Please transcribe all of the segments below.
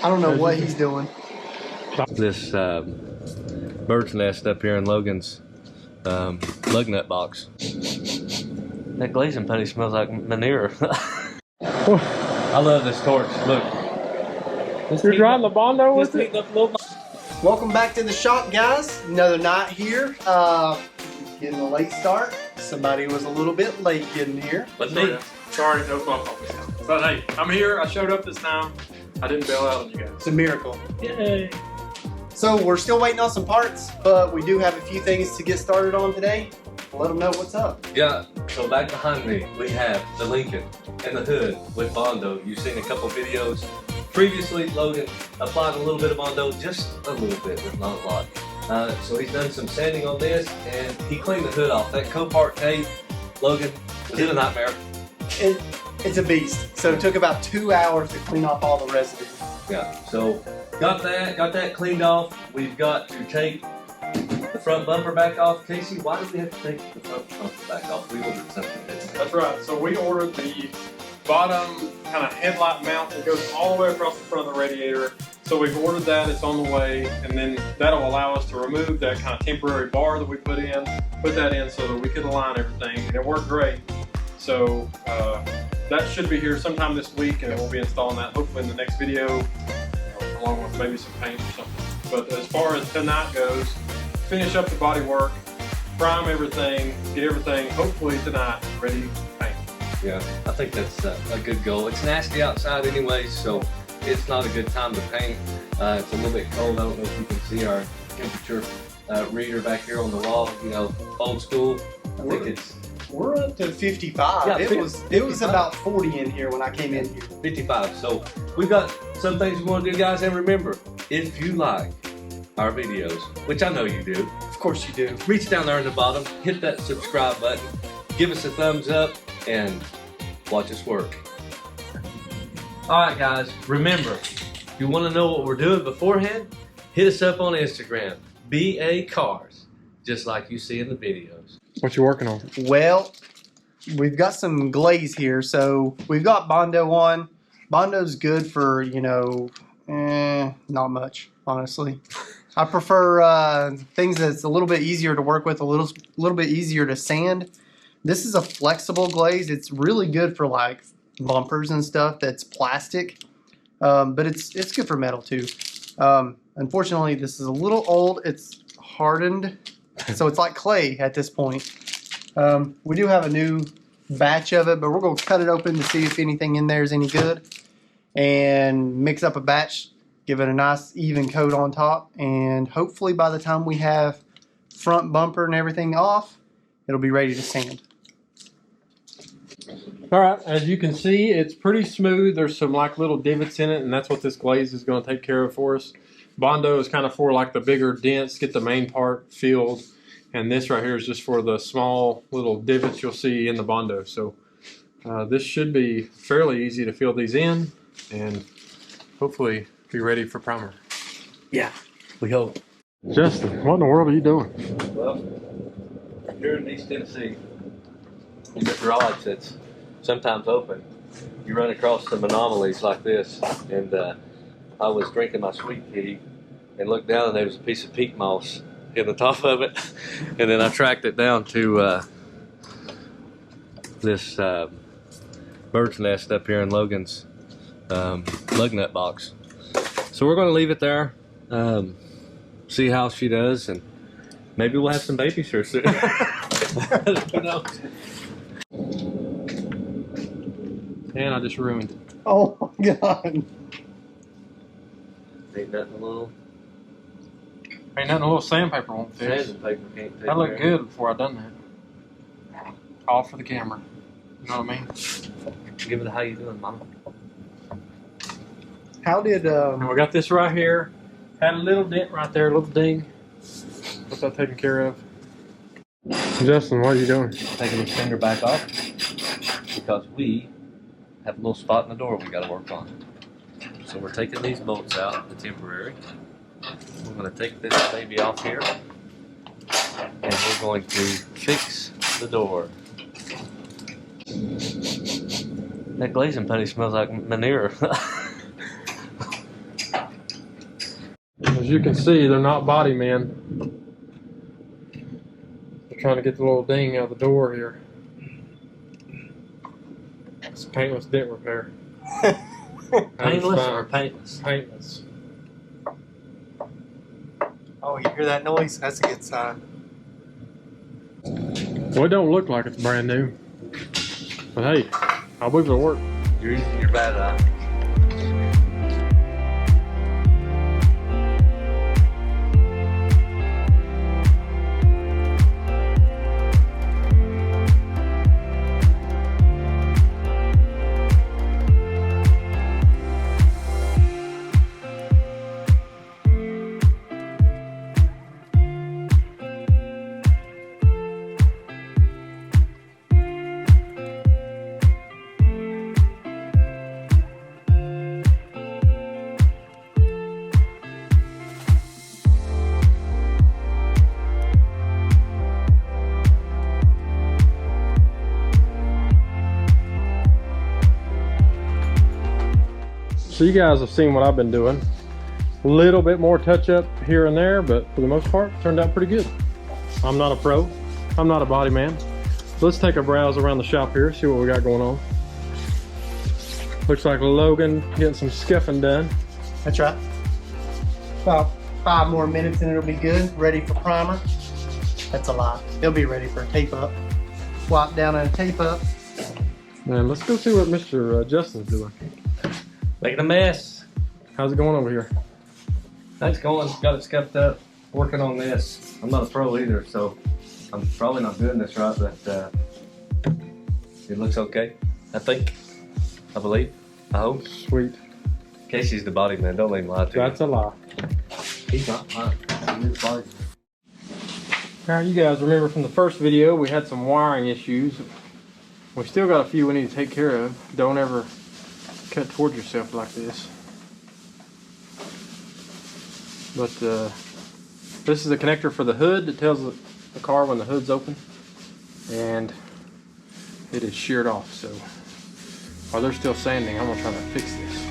I don't know what he's doing. This bird's nest up here in Logan's lug nut box. That glazing putty smells like manure. I love this torch. Look. You're driving the Bondo with it? Welcome back to the shop, guys. Another night here. Getting a late start. Somebody was a little bit late getting here. But me. Sorry, no fault. But hey, I'm here. I showed up this time. I didn't bail out on you guys. It's a miracle. Yay! So we're still waiting on some parts, but we do have a few things to get started on today. Let them know what's up. Yeah, so back behind me, we have the Lincoln and the hood with Bondo. You've seen a couple videos. Previously, Logan applied a little bit of Bondo, just a little bit, but not a lot. So he's done some sanding on this, and he cleaned the hood off. That Copart tape, Logan, was it a nightmare? It's a beast. So it took about 2 hours to clean off all the residue. Yeah, so got that cleaned off. We've got to take the front bumper back off. Casey, why did we have to take the front bumper back off? We ordered something different. That's right. So we ordered the bottom kind of headlight mount that goes all the way across the front of the radiator. So we've ordered that. It's on the way, and then that'll allow us to remove that kind of temporary bar that we put that in so that we could align everything, and it worked great. So that should be here sometime this week, and we'll be installing that hopefully in the next video, along with maybe some paint or something. But as far as tonight goes, finish up the body work, prime everything, get everything hopefully tonight ready to paint. Yeah, I think that's a good goal. It's nasty outside anyway, so it's not a good time to paint. It's a little bit cold. I don't know if you can see our temperature reader back here on the wall. You know, old school. I think it's. We're up to 55. Yeah, it was about 40 in here when I came in here. 55. So we've got some things we want to do, guys. And remember, if you like our videos, which I know you do, Of course you do. reach down there in the bottom, hit that subscribe button, give us a thumbs up, and watch us work. All right, guys. Remember, if you want to know what we're doing beforehand, hit us up on Instagram, BA Cars, just like you see in the videos. What you working on? Well, we've got some glaze here. So we've got Bondo on. Bondo's good for, not much, honestly. I prefer things that's a little bit easier to work with, a little bit easier to sand. This is a flexible glaze. It's really good for like bumpers and stuff that's plastic, but it's good for metal too. Unfortunately, this is a little old. It's hardened, so it's like clay at this point. We do have a new batch of it, but we're going to cut it open to see if anything in there is any good and mix up a batch, give it a nice even coat on top, and hopefully by the time we have front bumper and everything off, it'll be ready to sand. All right, as you can see, it's pretty smooth. There's some like little divots in it, and that's what this glaze is going to take care of for us. Bondo is kind of for like the bigger dents, get the main part filled, and this right here is just for the small little divots you'll see in the Bondo. So this should be fairly easy to fill these in, and hopefully be ready for primer. Yeah, we hope. Justin, what in the world are you doing? Well, here in East Tennessee, in the garage that's sometimes open, you run across some anomalies like this. And I was drinking my sweet tea and looked down, and there was a piece of peat moss in the top of it. And then I tracked it down to this bird's nest up here in Logan's lug nut box. So we're going to leave it there, see how she does, and maybe we'll have some babies here soon. Who knows? And I just ruined it. Oh my God. Ain't nothing a little Ain't nothing a little sandpaper won't fix. sandpaper can't take That looked care of good before I done that. All for the camera. You know what I mean? it. Give it a how you doing, Mama. How did And we got this right here. Had a little dent right there, a little ding. Got that taken care of. Justin, what are you doing? Taking this finger back off because we have a little spot in the door we got to work on. So we're taking these bolts out, the temporary. We're going to take this baby off here, and we're going to fix the door. That glazing putty smells like manure. As you can see, they're not body men. They're trying to get the little ding out the door here. It's paintless dent repair. Painless or paintless? Paintless. Oh, you hear that noise? That's a good sign. Well, it don't look like it's brand new. But hey, I believe it'll work. You're using your bad eye. So you guys have seen what I've been doing. A little bit more touch up here and there, but for the most part, turned out pretty good. I'm not a pro. I'm not a body man. So let's take a browse around the shop here, see what we got going on. Looks like Logan getting some scuffing done. That's right. About 5 more minutes and it'll be good. Ready for primer. That's a lie. It'll be ready for a tape up. Swap down and a tape up. And let's go see what Mr. Justin's doing. Making a mess. How's it going over here? That's going. Got it scuffed up. Working on this. I'm not a pro either, so I'm probably not doing this right, but it looks okay. I think. I believe. I hope. Sweet. Casey's the body man. Don't let him lie to you. That's a lie. He's not lying. He's the body man. Now, you guys remember from the first video, we had some wiring issues. We still got a few we need to take care of. Don't ever cut towards yourself like this. But this is the connector for the hood that tells the car when the hood's open, and it is sheared off. So while they're still sanding, I'm gonna try to fix this.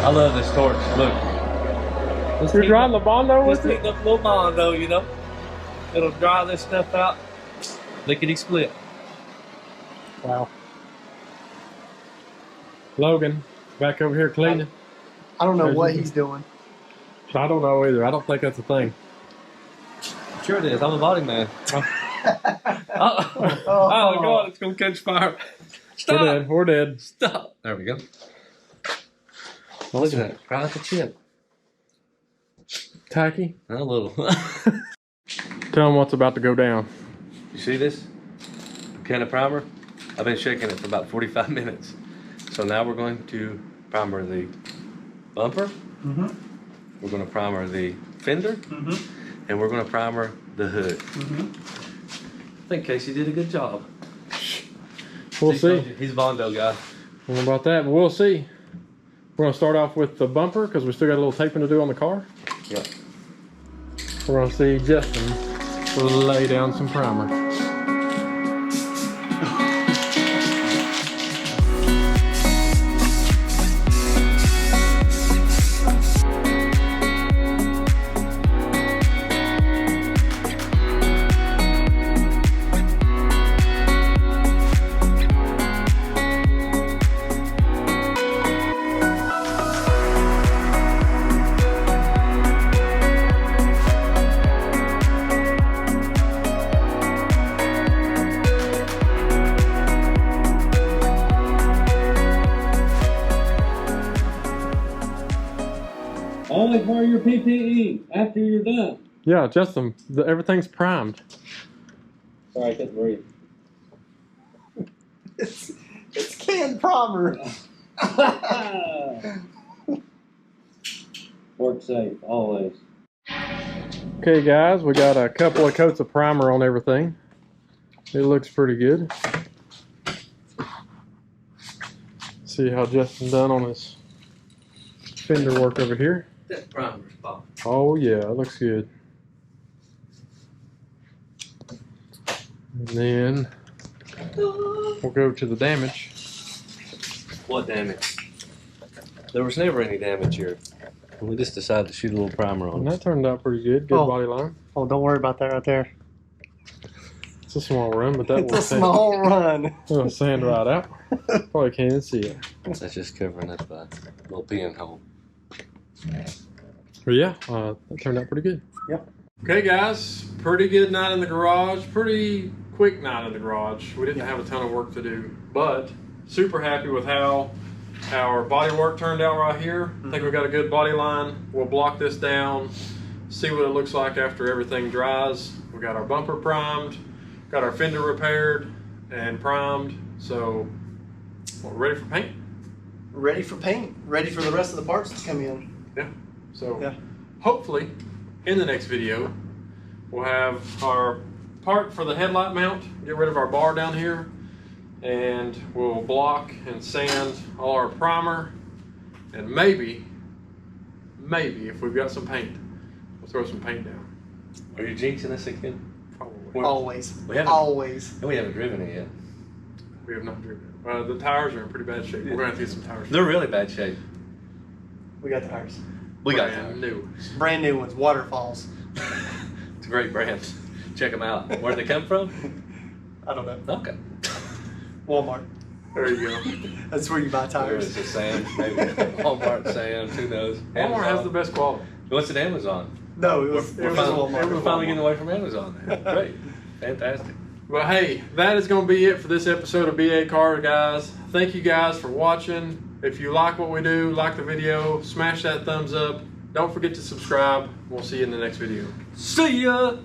I love this torch. Look. You're driving the Bondo with Just it? heating up a little Bondo, you know. It'll dry this stuff out. Lickety split. Wow. Logan, back over here cleaning. I don't know what he's doing. I don't know either. I don't think that's a thing. Sure it is. I'm a body man. Oh God, it's gonna catch fire. Stop. We're dead. We're dead. Stop. There we go. Look at that. Right at the chip. Tacky. A little. Tell them what's about to go down. You see this? Can of primer? I've been shaking it for about 45 minutes. So now we're going to primer the bumper. Mm-hmm. We're going to primer the fender. Mm-hmm. And we're going to primer the hood. Mm-hmm. I think Casey did a good job. We'll see. He's a Bondo guy. I don't know about that, but we'll see. We're going to start off with the bumper because we still got a little taping to do on the car. Yep. We're going to see Justin lay down some primer. PPE after you're done. Yeah, just them. Everything's primed. Sorry, I couldn't breathe. It's canned primer. Work safe, always. Okay, guys, we got a couple of coats of primer on everything. It looks pretty good. See how Justin done on his fender work over here. That primer's pop. Oh yeah, it looks good. And then we'll go to the damage. What damage? There was never any damage here. We just decided to shoot a little primer on And it. that turned out pretty good. Good Oh. body line. Oh, don't worry about that right there. It's a small run, but that It's will a small run. It'll sand right out. Probably can't even see it. That's just covering up a little pinhole. But yeah, that turned out pretty good. Yep. Okay, guys, pretty good night in the garage. Pretty quick night in the garage. We didn't have a ton of work to do, but super happy with how our body work turned out right here. I think we got a good body line. We'll block this down, see what it looks like after everything dries. We got our bumper primed, got our fender repaired and primed. So we're ready for paint. Ready for paint. Ready for the rest of the parts to come in. Yeah. So Yeah. hopefully in the next video we'll have our part for the headlight mount, get rid of our bar down here, and we'll block and sand all our primer, and maybe if we've got some paint, we'll throw some paint down. Are you jinxing us again? Probably. Always. We haven't- Always. And we haven't driven it yet. We have not driven it. The tires are in pretty bad shape. We're gonna have to get some tires. They're really bad shape. We got tires. We got brand them. new. Brand new ones. Waterfalls. It's a great brand. Check them out. Where'd they come from? I don't know. Okay. Walmart. There you go. That's where you buy Or tires. is it Sam's? Maybe Walmart, Sam's. Who knows? Walmart has Amazon. the best quality. What's at Amazon? No, it was We're Walmart. finally getting away from Amazon. Great. Fantastic. Well, hey, that is going to be it for this episode of BA Car, guys. Thank you guys for watching. If you like what we do, like the video, smash that thumbs up. Don't forget to subscribe. We'll see you in the next video. See ya!